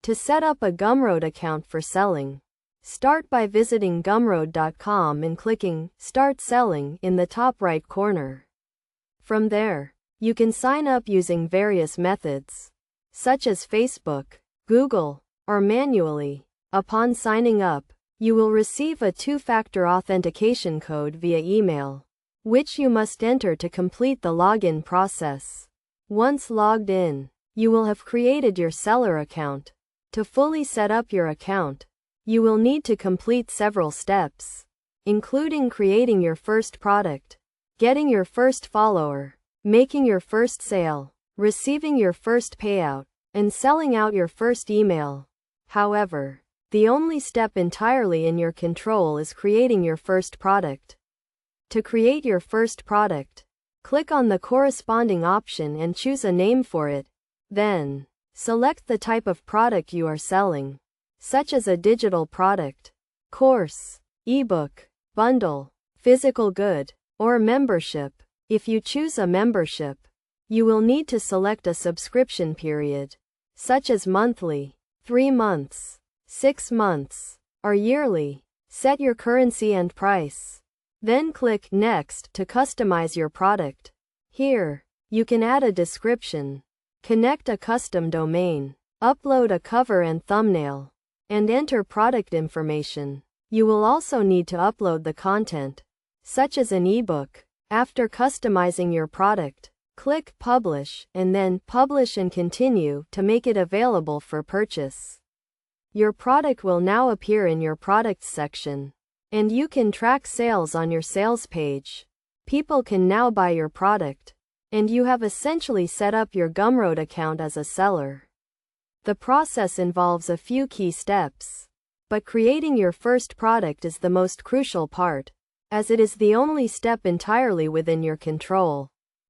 To set up a Gumroad account for selling, start by visiting gumroad.com and clicking Start Selling in the top right corner. From there, you can sign up using various methods, such as Facebook, Google, or manually. Upon signing up, you will receive a two-factor authentication code via email, which you must enter to complete the login process. Once logged in, you will have created your seller account. To fully set up your account, you will need to complete several steps, including creating your first product, getting your first follower, making your first sale, receiving your first payout, and selling out your first email. However, the only step entirely in your control is creating your first product. To create your first product, click on the corresponding option and choose a name for it. Then, select the type of product you are selling, such as a digital product, course, ebook, bundle, physical good, or membership. If you choose a membership, you will need to select a subscription period, such as monthly, 3 months, 6 months, or yearly. Set your currency and price. Then click Next to customize your product. Here, you can add a description, connect a custom domain, upload a cover and thumbnail, and enter product information. You will also need to upload the content, such as an ebook. After customizing your product, click Publish and then Publish and Continue to make it available for purchase. Your product will now appear in your Products section, and you can track sales on your sales page. People can now buy your product, and you have essentially set up your Gumroad account as a seller. The process involves a few key steps, but creating your first product is the most crucial part, as it is the only step entirely within your control.